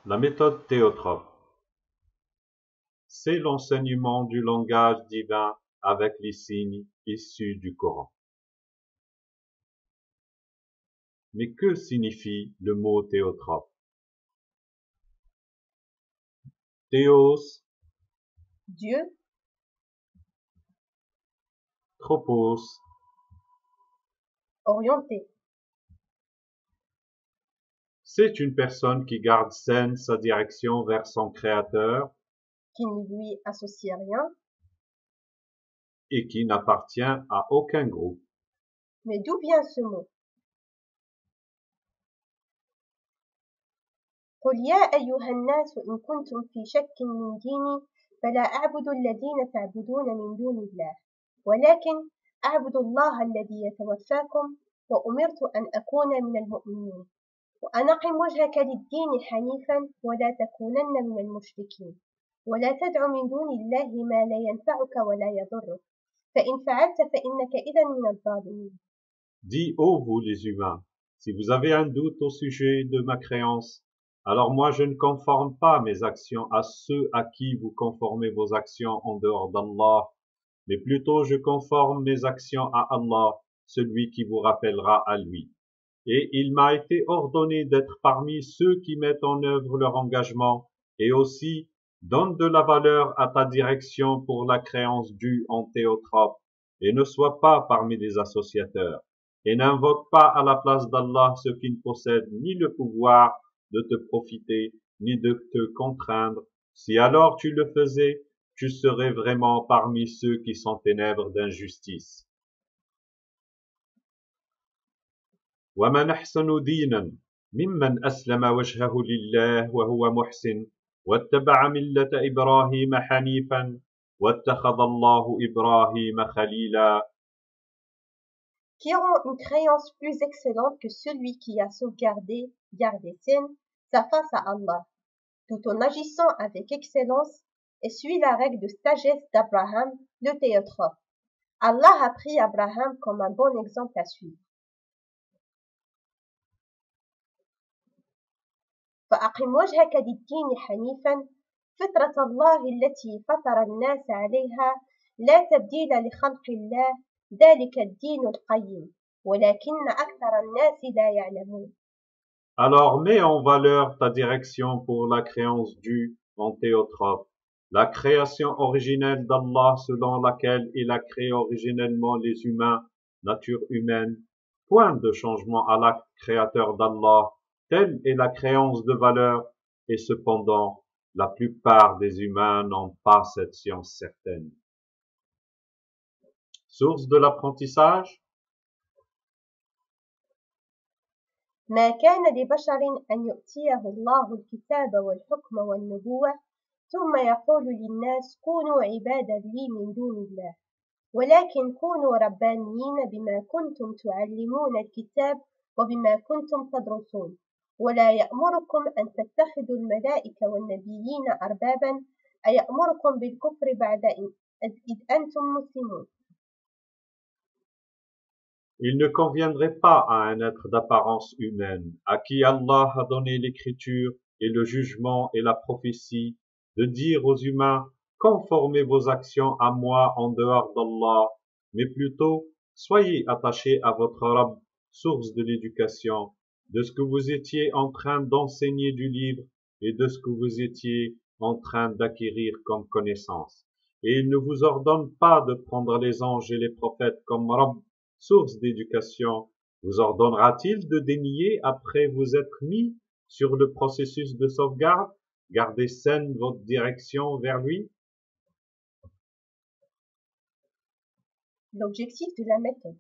La méthode théotrope, c'est l'enseignement du langage divin avec les signes issus du Coran. Mais que signifie le mot théotrope? Théos, Dieu, tropos, orienté, c'est une personne qui garde saine sa direction vers son Créateur qui ne lui associe rien. et qui n'appartient à aucun groupe. Mais d'où vient ce mot? قل يا أيها الناس إن كنتم في شك من ديني فلا أعبد الذين تعبدون من دون الله ولكن أعبد الله الذي يتوفاكم وأمرت أن أكون من المؤمنين وأن أقم وجهك للدين حنيفا ولا تكونن من المشركين ولا تدع من دون الله ما لا ينفعك ولا يضرك فإن فعلت فإنك إذا من الظالمين. Dis, ô vous les humains, si vous avez un doute au sujet de ma créance, alors moi je ne conforme pas mes actions à ceux à qui vous conformez vos actions en dehors d'Allah, mais plutôt je conforme mes actions à Allah, celui qui vous rappellera à lui. Et il m'a été ordonné d'être parmi ceux qui mettent en œuvre leur engagement et aussi donne de la valeur à ta direction pour la créance due en théotrope et ne sois pas parmi les associateurs et n'invoque pas à la place d'Allah ce qui ne possède ni le pouvoir de te profiter ni de te contraindre. Si alors tu le faisais, tu serais vraiment parmi ceux qui sont ténèbres d'injustice. ومن أحسن دينا ممن أسلم وجهه لله وهو محسن واتبع ملة إبراهيم حنيفا واتخذ الله إبراهيم خليلا. Qui rend une créance plus excellente que celui qui a sauvegardé, gardé saine, sa face à Allah, tout en agissant avec excellence et suit la règle de sagesse d'Abraham, le théotrope. Allah a pris Abraham comme un bon exemple à suivre. فأقم وجهك للدين حنيفا فطرة الله التي فطر الناس عليها لا تبديل لخلق الله ذلك الدين القيم ولكن أكثر الناس لا يعلمون. Alors mets en valeur ta direction pour la créance due en théotrope, la création originelle d'Allah selon laquelle il a créé originellement les humains, nature humaine, point de changement à l'acte créateur d'Allah, telle est la créance de valeur, et cependant, la plupart des humains n'ont pas cette science certaine. Source de l'apprentissage, ما كان لبشر أن يؤتيه الله الكتاب والحكم والنبوة ثم يقول للناس كونوا عبادا لي من دون الله ولكن كونوا ربانيين بما كنتم تعلمون الكتاب وبما كنتم تدرسون ولا يأمركم أن تتخذوا الملائكة والنبيين أربابا أيأمركم بالكفر بعد إذ أنتم مسلمون. il ne conviendrait pas à un être d'apparence humaine, à qui Allah a donné l'écriture et le jugement et la prophétie, de dire aux humains, conformez vos actions à moi en dehors d'Allah, mais plutôt, soyez attachés à votre Rabb, source de l'éducation, de ce que vous étiez en train d'enseigner du livre et de ce que vous étiez en train d'acquérir comme connaissance. Et il ne vous ordonne pas de prendre les anges et les prophètes comme Rabb, source d'éducation, vous ordonnera-t-il de dénier après vous être mis sur le processus de sauvegarde? Gardez saine votre direction vers lui. L'objectif de la méthode.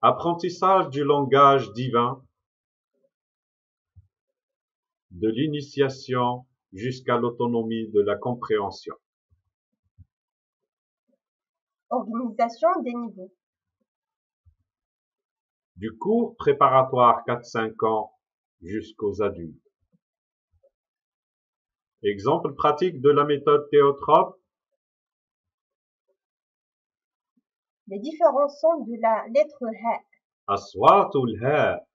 Apprentissage du langage divin, de l'initiation jusqu'à l'autonomie de la compréhension. Organisation des niveaux. Du cours préparatoire 4-5 ans jusqu'aux adultes. Exemple pratique de la méthode théotrope. Les différents sons de la lettre Ha. أصوات الهاء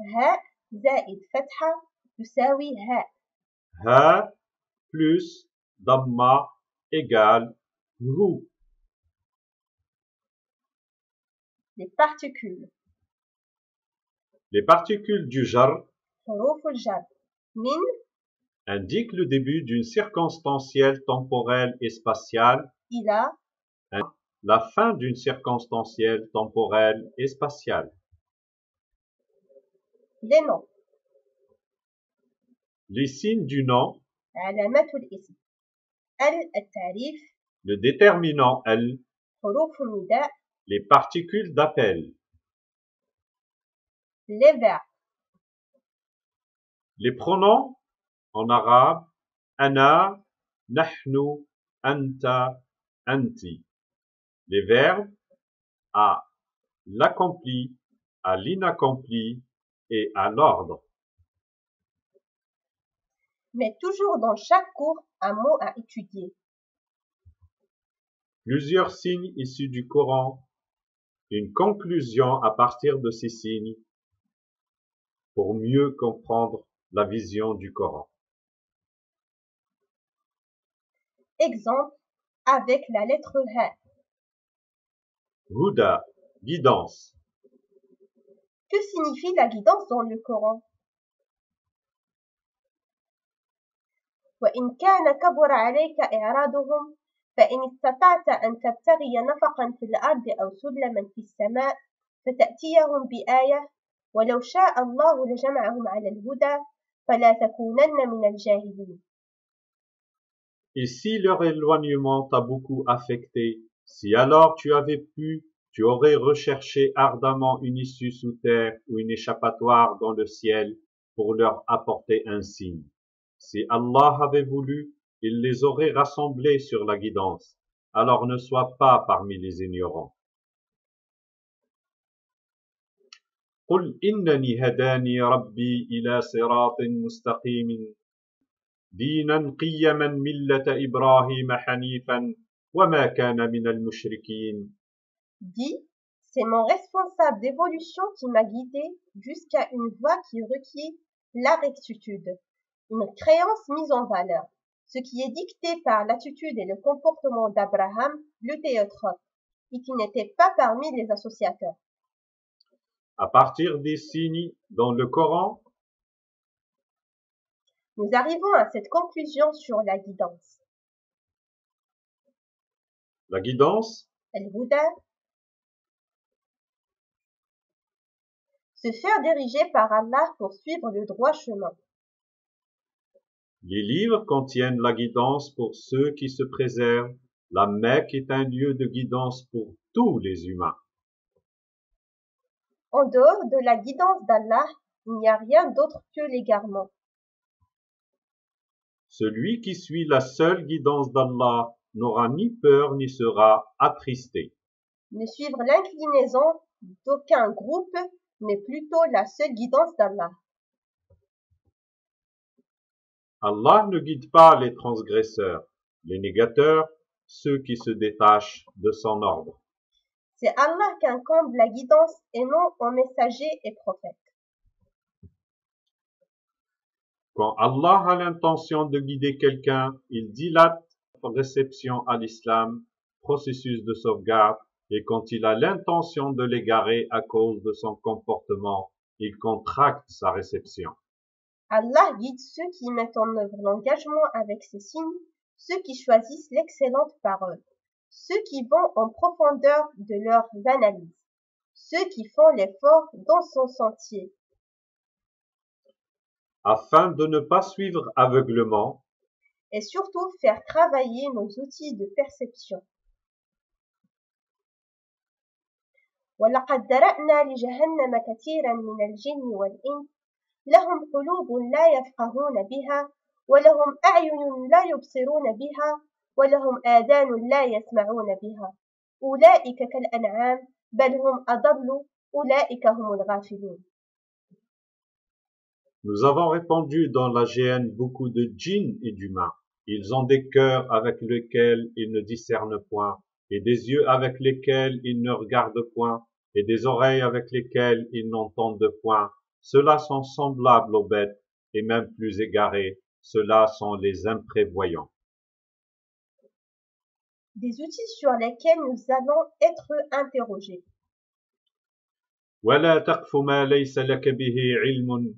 هاء زائد فتحة تساوي هاء. Ha plus damma égale hu. Les particules. Les particules du jar حروف الجر من indiquent le début d'une circonstancielle temporelle et spatiale, إلى la fin d'une circonstancielle temporelle et spatiale. les noms. Les signes du nom, علامات الاسم. التعريف. le déterminant L, حروف النداء. les particules d'appel. les verbes. Les pronoms en arabe, ana, nahnu, anta, anti. Les verbes à l'accompli, à l'inaccompli et à l'ordre. Mais toujours dans chaque cours, un mot à étudier. Plusieurs signes issus du Coran, une conclusion à partir de ces signes pour mieux comprendre la vision du Coran. Exemple avec la lettre Ha. Huda, guidance. Que signifie la guidance dans le Coran? وإن كان كبر عليك إعراضهم فإن استطعت أن تبتغي نفقا في الأرض أو سلما في السماء فتأتيهم بآية ولو شاء الله لجمعهم على الهدى فلا تكونن من الجاهلين. Et si leur éloignement t'a beaucoup affecté, si alors tu avais pu, tu aurais recherché ardemment une issue sous terre ou une échappatoire dans le ciel pour leur apporter un signe. Si Allah avait voulu, il les aurait rassemblés sur la guidance. Alors ne sois pas parmi les ignorants. قل إنني هداني ربي إلى صراط مستقيم دينا قيما ملة إبراهيم حنيفا وما كان من المشركين. Dis, c'est mon responsable d'évolution qui m'a guidé jusqu'à une voie qui requiert la rectitude, une créance mise en valeur, ce qui est dicté par l'attitude et le comportement d'Abraham, le théotrope, et qui n'était pas parmi les associateurs. À partir des signes dans le Coran, nous arrivons à cette conclusion sur la guidance. La guidance, Al-Huda, se faire diriger par Allah pour suivre le droit chemin. les livres contiennent la guidance pour ceux qui se préservent. La Mecque est un lieu de guidance pour tous les humains. En dehors de la guidance d'Allah, il n'y a rien d'autre que l'égarement. Celui qui suit la seule guidance d'Allah n'aura ni peur ni sera attristé. Ne suivre l'inclinaison d'aucun groupe, mais plutôt la seule guidance d'Allah. Allah ne guide pas les transgresseurs, les négateurs, ceux qui se détachent de son ordre. C'est Allah qui incombe la guidance et non aux messagers et prophètes. Quand Allah a l'intention de guider quelqu'un, il dilate la réception à l'islam, processus de sauvegarde, et quand il a l'intention de l'égarer à cause de son comportement, il contracte sa réception. Allah guide ceux qui mettent en œuvre l'engagement avec ses signes, ceux qui choisissent l'excellente parole, ceux qui vont en profondeur de leurs analyses, ceux qui font l'effort dans son sentier. Afin de ne pas suivre aveuglement, et surtout faire travailler nos outils de perception. وَلَقَدْ ذَرَأْنَا لِجَهَنَّمَ كَثِيرًا مِنَ الْجِنِّ وَالْإِنسِ لَهُمْ قُلُوبٌ لَا يَفْقَهُونَ بِهَا وَلَهُمْ أَعْيُنٌ لَا يُبْصِرُونَ بِهَا وَلَهُمْ آذَانٌ لَا يَسْمَعُونَ بِهَا أُولَئِكَ كَالْأَنْعَامِ بَلْ هُمْ أَضَلُّ أُولَئِكَ هُمُ الْغَافِلُونَ. nous avons répandu dans la géhenne beaucoup de djinns et d'humains. Ils ont des cœurs avec lesquels ils ne discernent point, et des yeux avec lesquels ils ne regardent point, et des oreilles avec lesquelles ils n'entendent point. Ceux-là sont semblables aux bêtes et même plus égarés. Ceux-là sont les imprévoyants. Des outils sur lesquels nous allons être interrogés. ولا تقف ما ليس لك به علم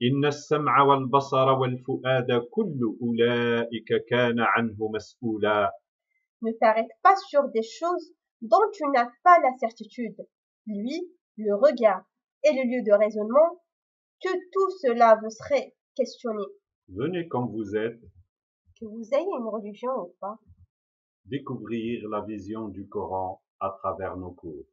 إن السمع والبصر والفؤاد كل أولئك كان عنه مسؤولا. Ne t'arrête pas sur des choses dont tu n'as pas la certitude. Lui, le regard et le lieu de raisonnement, que tout cela vous serait questionné. Venez comme vous êtes, Que vous ayez une religion ou pas. découvrir la vision du Coran à travers nos cours.